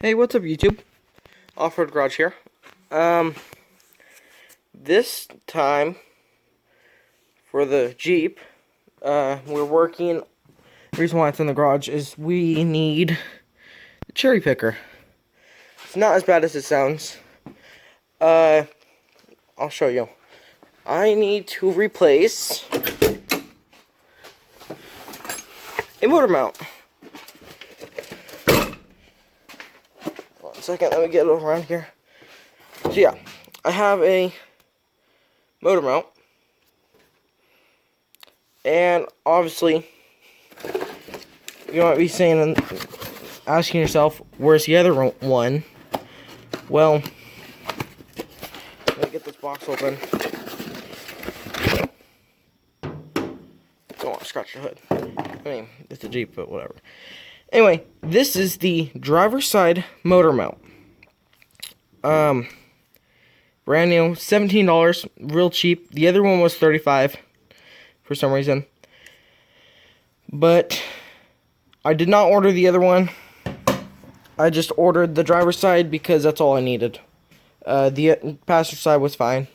Hey, what's up, YouTube? Off-Road Garage here. This time for the Jeep, we're working. The reason why it's in the garage is we need the cherry picker. It's not as bad as it sounds. I'll show you. I need to replace a motor mount. One second, let me get it around here. So yeah, I have a motor mount, and obviously you might be saying and asking yourself, where's the other one? Well, let me get this box open. Don't want to scratch your hood. I mean, it's a Jeep, but whatever. Anyway, this is the driver's side motor mount. Brand new, $17, real cheap. The other one was $35 for some reason. But I did not order the other one. I just ordered the driver's side because that's all I needed. The passenger side was fine.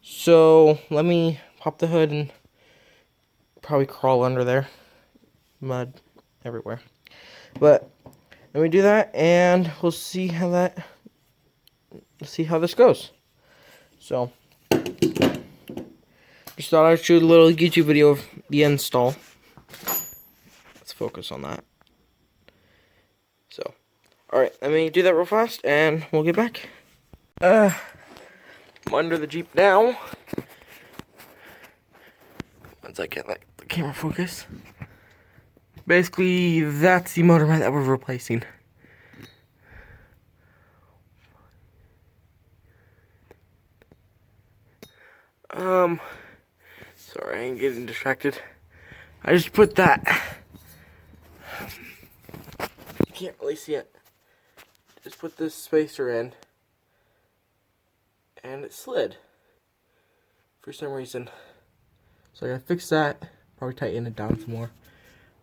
So let me pop the hood and probably crawl under there. Mud everywhere. But let me do that, and we'll see how this goes. So, just thought I'd shoot a little YouTube video of the install. Let's focus on that. So, alright, let me do that real fast, and we'll get back. I'm under the Jeep now. Once I get, the camera focus. Basically, that's the motor mount that we're replacing. Sorry, I'm getting distracted. I just put that. You can't really see it. Just put this spacer in, and it slid for some reason. So I gotta fix that. Probably tighten it down some more.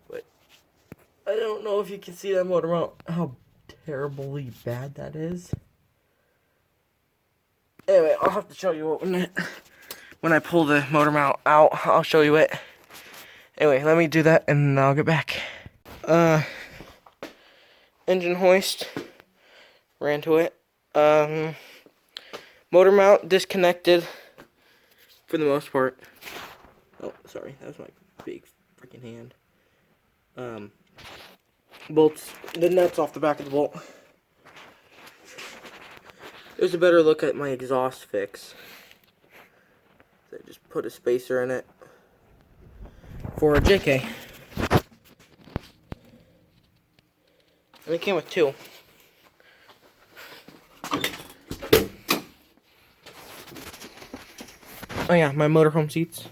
But I don't know if you can see that motor mount, how terribly bad that is. Anyway, I'll have to show you when I pull the motor mount out. I'll show you it. Anyway, let me do that and I'll get back. Engine hoist. Ran to it. Motor mount disconnected for the most part. Oh, sorry, that was my big freaking hand. Bolts, the nuts off the back of the bolt. There's a better look at my exhaust fix. So I just put a spacer in it for a JK. And it came with two. Oh yeah, my motorhome seats.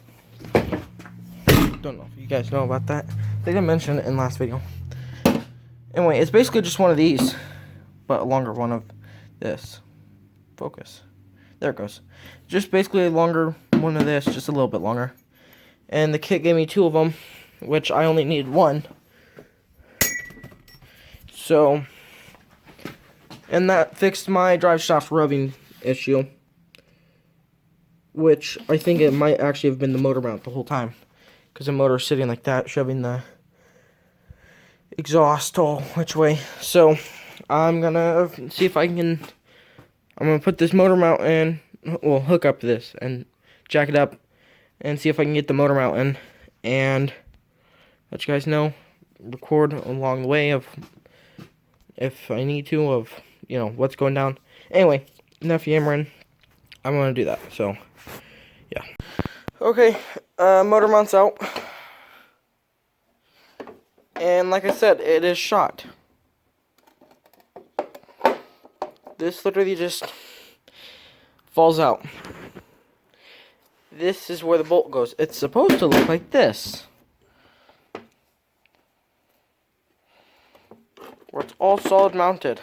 Don't know if you guys know about that. I think I mentioned it in last video. Anyway, it's basically just one of these, but a longer one of this. Focus. There it goes. Just basically a longer one of this, just a little bit longer. And the kit gave me two of them, which I only needed one. So, and that fixed my drive shaft rubbing issue, which I think it might actually have been the motor mount the whole time, because the motor's sitting like that, shoving the exhaust all which way. So I'm gonna see if I'm gonna put this motor mount in, well, hook up this and jack it up and see if I can get the motor mount in and let you guys know, record along the way of if I need to, of what's going down. Anyway, enough yammering. I'm gonna do that. So yeah. Okay, motor mount's out. And like I said, it is shot. This literally just falls out. This is where the bolt goes. It's supposed to look like this, where it's all solid mounted.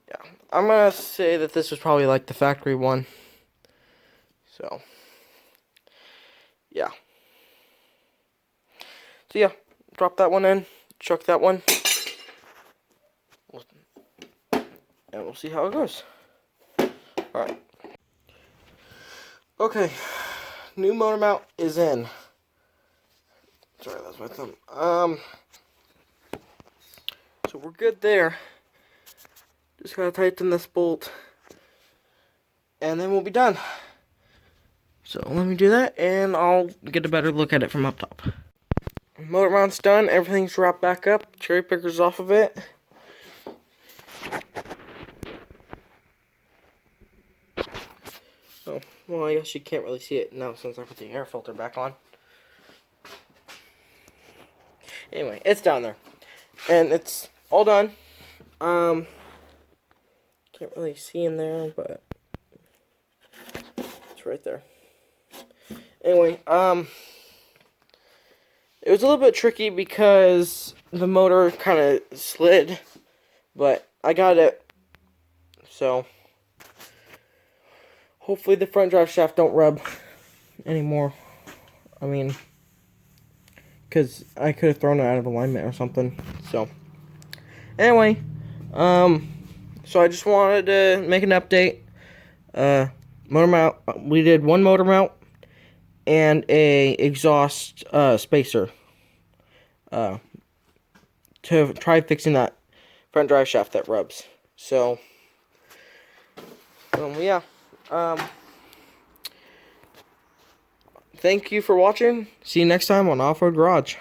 Yeah, I'm gonna say that this was probably like the factory one. So, yeah. So yeah, drop that one in, chuck that one. and we'll see how it goes. Alright. Okay. New motor mount is in. Sorry, that's my thumb. So we're good there. Just gotta tighten this bolt. And then we'll be done. So let me do that, and I'll get a better look at it from up top. Motor mount's done. Everything's wrapped back up. Cherry picker's off of it. Oh, well, I guess you can't really see it now since I put the air filter back on. Anyway, it's down there. And it's all done. Can't really see in there, but it's right there. Anyway, it was a little bit tricky because the motor kind of slid, but I got it. So hopefully the front drive shaft don't rub anymore. I mean, because I could have thrown it out of alignment or something. So anyway, so I just wanted to make an update. Motor mount. We did one motor mount and a exhaust spacer. To try fixing that front drive shaft that rubs. So, yeah. Thank you for watching. See you next time on Off-Road Garage.